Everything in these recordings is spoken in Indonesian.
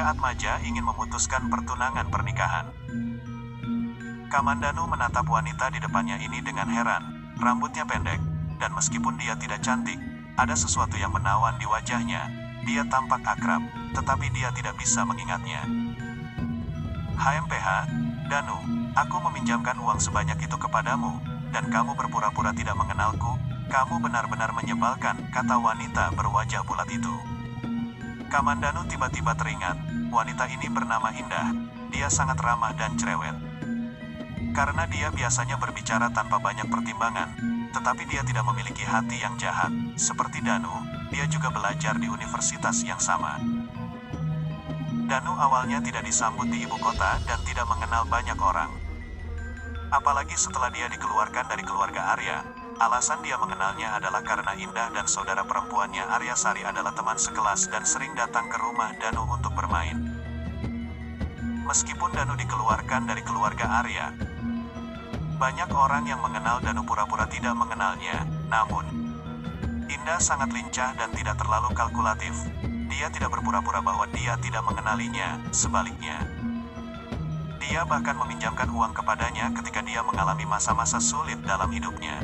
keluarga Atmaja ingin memutuskan pertunangan pernikahan. Kamandanu menatap wanita di depannya ini dengan heran. Rambutnya pendek, dan meskipun dia tidak cantik, ada sesuatu yang menawan di wajahnya. Dia tampak akrab, tetapi dia tidak bisa mengingatnya. HMPH, Danu, aku meminjamkan uang sebanyak itu kepadamu, dan kamu berpura-pura tidak mengenalku. Kamu benar-benar menyebalkan, kata wanita berwajah bulat itu. Kamandanu tiba-tiba teringat, wanita ini bernama Indah. Dia sangat ramah dan cerewet. Karena dia biasanya berbicara tanpa banyak pertimbangan, tetapi dia tidak memiliki hati yang jahat. Seperti Danu, dia juga belajar di universitas yang sama. Danu awalnya tidak disambut di ibu kota dan tidak mengenal banyak orang. Apalagi setelah dia dikeluarkan dari keluarga Arya. Alasan dia mengenalnya adalah karena Indah dan saudara perempuannya Arya Sari adalah teman sekelas dan sering datang ke rumah Danu untuk bermain. Meskipun Danu dikeluarkan dari keluarga Arya, banyak orang yang mengenal Danu pura-pura tidak mengenalnya. Namun, Indah sangat lincah dan tidak terlalu kalkulatif. Dia tidak berpura-pura bahwa dia tidak mengenalinya, sebaliknya. Dia bahkan meminjamkan uang kepadanya ketika dia mengalami masa-masa sulit dalam hidupnya.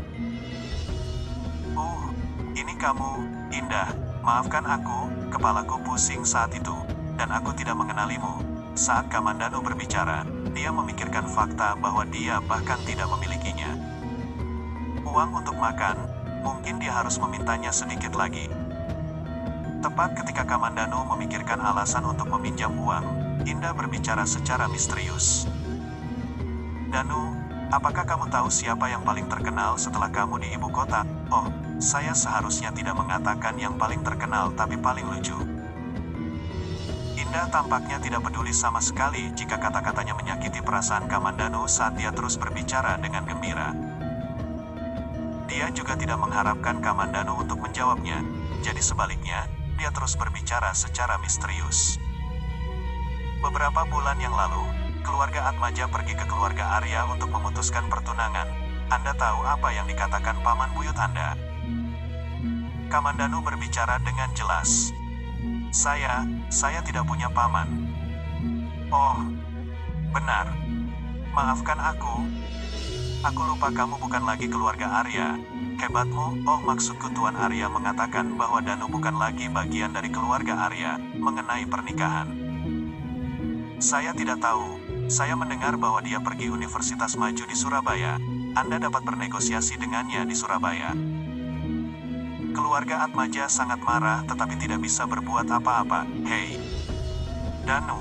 Ini kamu, Indah. Maafkan aku, kepalaku pusing saat itu, dan aku tidak mengenalimu. Saat Kamandanu berbicara, dia memikirkan fakta bahwa dia bahkan tidak memilikinya. Uang untuk makan, mungkin dia harus memintanya sedikit lagi. Tepat ketika Kamandanu memikirkan alasan untuk meminjam uang, Indah berbicara secara misterius. Danu, apakah kamu tahu siapa yang paling terkenal setelah kamu di ibu kota? Oh, saya seharusnya tidak mengatakan yang paling terkenal tapi paling lucu. Indah tampaknya tidak peduli sama sekali jika kata-katanya menyakiti perasaan Kamandanu saat dia terus berbicara dengan gembira. Dia juga tidak mengharapkan Kamandanu untuk menjawabnya, jadi sebaliknya, dia terus berbicara secara misterius. Beberapa bulan yang lalu, keluarga Atmaja pergi ke keluarga Arya untuk memutuskan pertunangan. Anda tahu apa yang dikatakan paman buyut Anda? Kamandanu berbicara dengan jelas. Saya tidak punya paman. Oh, benar. Maafkan aku. Aku lupa kamu bukan lagi keluarga Arya. Hebatmu, oh maksudku Tuan Arya mengatakan bahwa Danu bukan lagi bagian dari keluarga Arya, mengenai pernikahan. Saya tidak tahu. Saya mendengar bahwa dia pergi Universitas Maju di Surabaya. Anda dapat bernegosiasi dengannya di Surabaya. Keluarga Atmaja sangat marah tetapi tidak bisa berbuat apa-apa. Hei, Danu,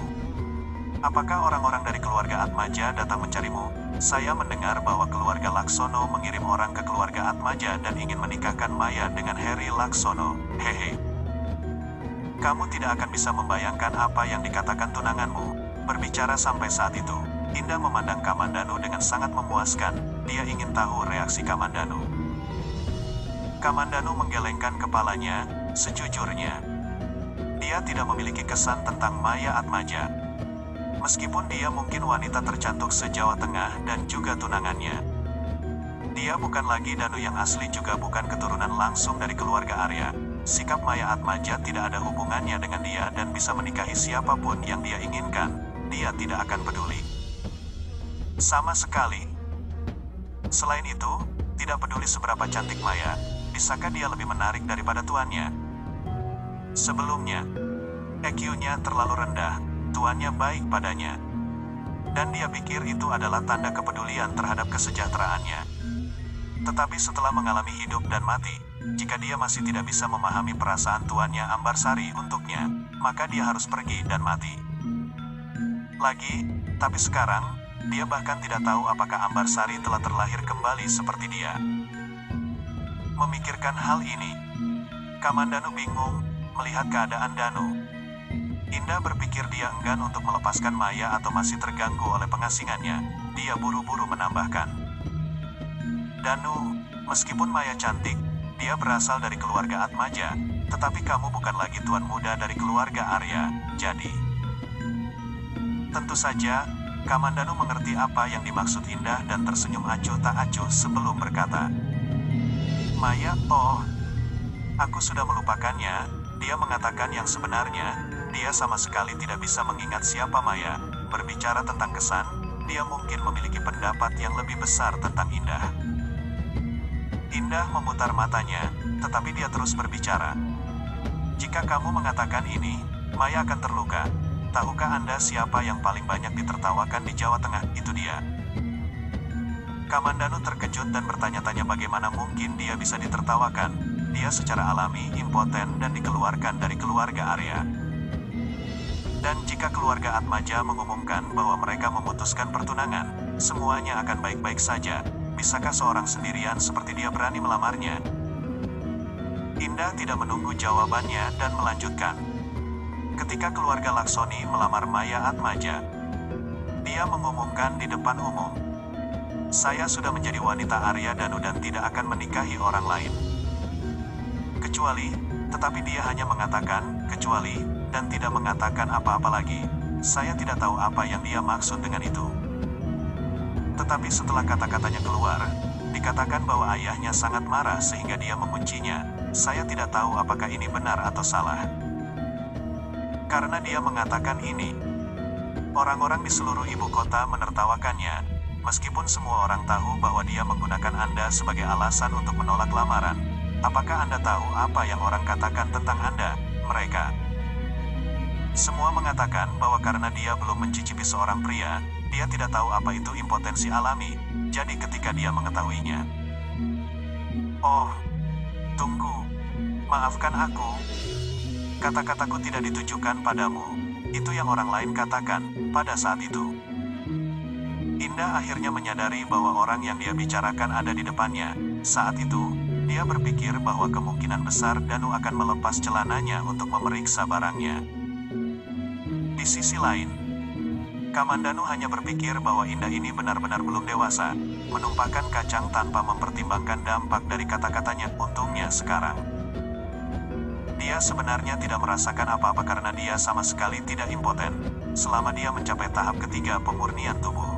apakah orang-orang dari keluarga Atmaja datang mencarimu? Saya mendengar bahwa keluarga Laksono mengirim orang ke keluarga Atmaja dan ingin menikahkan Maya dengan Heri Laksono. Hehe. Kamu tidak akan bisa membayangkan apa yang dikatakan tunanganmu. Berbicara sampai saat itu, Indah memandang Kamandanu dengan sangat memuaskan. Dia ingin tahu reaksi Kamandanu. Kamandanu menggelengkan kepalanya. Sejujurnya, dia tidak memiliki kesan tentang Maya Atmaja. Meskipun dia mungkin wanita tercantik se-Jawa Tengah dan juga tunangannya. Dia bukan lagi Danu yang asli, juga bukan keturunan langsung dari keluarga Arya. Sikap Maya Atmaja tidak ada hubungannya dengan dia dan bisa menikahi siapapun yang dia inginkan. Dia tidak akan peduli sama sekali. Selain itu, tidak peduli seberapa cantik Maya, bisakah dia lebih menarik daripada tuannya? Sebelumnya, EQ-nya terlalu rendah, tuannya baik padanya. Dan dia pikir itu adalah tanda kepedulian terhadap kesejahteraannya. Tetapi setelah mengalami hidup dan mati, jika dia masih tidak bisa memahami perasaan tuannya Ambarsari untuknya, maka dia harus pergi dan mati. Tapi sekarang, dia bahkan tidak tahu apakah Ambarsari telah terlahir kembali seperti dia. Memikirkan hal ini, Kamandanu bingung melihat keadaan Danu. Indah berpikir dia enggan untuk melepaskan Maya atau masih terganggu oleh pengasingannya. Dia buru-buru menambahkan, Danu, meskipun Maya cantik, dia berasal dari keluarga Atmaja, tetapi kamu bukan lagi tuan muda dari keluarga Arya, jadi... Tentu saja, Kamandanu mengerti apa yang dimaksud Indah dan tersenyum acuh tak acuh sebelum berkata, Maya, oh, aku sudah melupakannya. Dia mengatakan yang sebenarnya, Dia sama sekali tidak bisa mengingat siapa Maya. Berbicara tentang kesan, dia mungkin memiliki pendapat yang lebih besar tentang Indah. Indah memutar matanya, tetapi dia terus berbicara. Jika kamu mengatakan ini, Maya akan terluka. Tahukah Anda siapa yang paling banyak ditertawakan di Jawa Tengah? Itu dia. Kamandanu terkejut dan bertanya-tanya bagaimana mungkin dia bisa ditertawakan. Dia secara alami impoten dan dikeluarkan dari keluarga Arya. Dan jika keluarga Atmaja mengumumkan bahwa mereka memutuskan pertunangan, semuanya akan baik-baik saja. Bisakah seorang sendirian seperti dia berani melamarnya? Indah tidak menunggu jawabannya dan melanjutkan. Ketika keluarga Laksoni melamar Maya Atmaja, dia mengumumkan di depan umum, "Saya sudah menjadi wanita Arya Danu dan tidak akan menikahi orang lain." Tetapi dia hanya mengatakan, kecuali, dan tidak mengatakan apa-apa lagi. Saya tidak tahu apa yang dia maksud dengan itu. Tetapi setelah kata-katanya keluar, dikatakan bahwa ayahnya sangat marah sehingga dia menguncinya. Saya tidak tahu apakah ini benar atau salah. Karena dia mengatakan ini, orang-orang di seluruh ibu kota menertawakannya, meskipun semua orang tahu bahwa dia menggunakan Anda sebagai alasan untuk menolak lamaran. Apakah Anda tahu apa yang orang katakan tentang Anda? Mereka semua mengatakan bahwa karena dia belum mencicipi seorang pria, dia tidak tahu apa itu impotensi alami. Jadi ketika dia mengetahuinya, "Oh, tunggu, maafkan aku. Kata-kataku tidak ditujukan padamu." Itu yang orang lain katakan pada saat itu. Indah akhirnya menyadari bahwa orang yang dia bicarakan ada di depannya. Saat itu, dia berpikir bahwa kemungkinan besar Danu akan melepas celananya untuk memeriksa barangnya. Di sisi lain, Kamandanu hanya berpikir bahwa Indah ini benar-benar belum dewasa, menumpahkan kacang tanpa mempertimbangkan dampak dari kata-katanya. Untungnya sekarang, dia sebenarnya tidak merasakan apa-apa karena dia sama sekali tidak impoten, selama dia mencapai tahap ketiga pemurnian tubuh.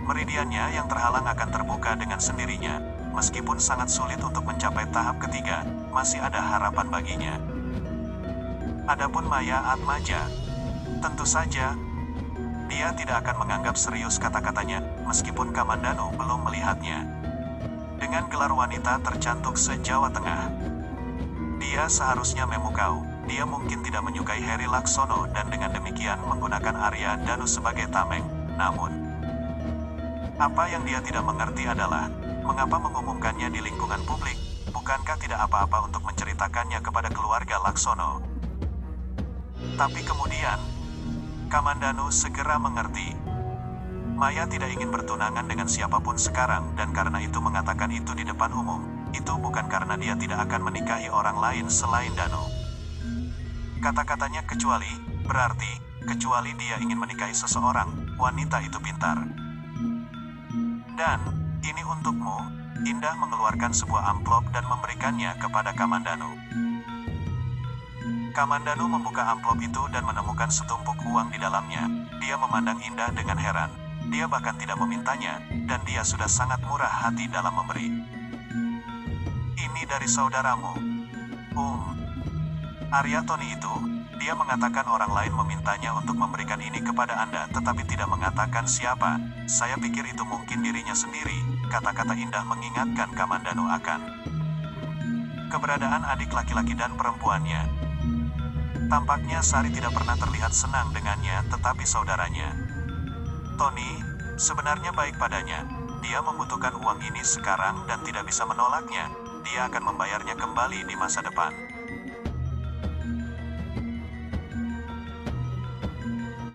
Meridiannya yang terhalang akan terbuka dengan sendirinya. Meskipun sangat sulit untuk mencapai tahap ketiga, masih ada harapan baginya. Adapun Maya Atmaja, tentu saja, dia tidak akan menganggap serius kata-katanya, meskipun Kamandanu belum melihatnya. Dengan gelar wanita tercantik se-Jawa Tengah, dia seharusnya memukau. Dia mungkin tidak menyukai Heri Laksono dan dengan demikian menggunakan Arya Danu sebagai tameng. Namun, apa yang dia tidak mengerti adalah, mengapa mengumumkannya di lingkungan publik? Bukankah tidak apa-apa untuk menceritakannya kepada keluarga Laksono? Tapi kemudian, Kamandanu segera mengerti. Maya tidak ingin bertunangan dengan siapapun sekarang dan karena itu mengatakan itu di depan umum. Itu bukan karena dia tidak akan menikahi orang lain selain Danu. Kata-katanya kecuali, berarti, kecuali dia ingin menikahi seseorang, wanita itu pintar. Dan, ini untukmu. Indah mengeluarkan sebuah amplop dan memberikannya kepada Kamandanu. Kamandanu membuka amplop itu dan menemukan setumpuk uang di dalamnya. Dia memandang Indah dengan heran. Dia bahkan tidak memintanya, dan dia sudah sangat murah hati dalam memberi. "Ini dari saudaramu, Arya Toni itu." Dia mengatakan orang lain memintanya untuk memberikan ini kepada Anda, tetapi tidak mengatakan siapa. "Saya pikir itu mungkin dirinya sendiri." Kata-kata Indah mengingatkan Kamandanu akan keberadaan adik laki-laki dan perempuannya. Tampaknya Sari tidak pernah terlihat senang dengannya, tetapi saudaranya, Toni, sebenarnya baik padanya. Dia membutuhkan uang ini sekarang dan tidak bisa menolaknya. Dia akan membayarnya kembali di masa depan.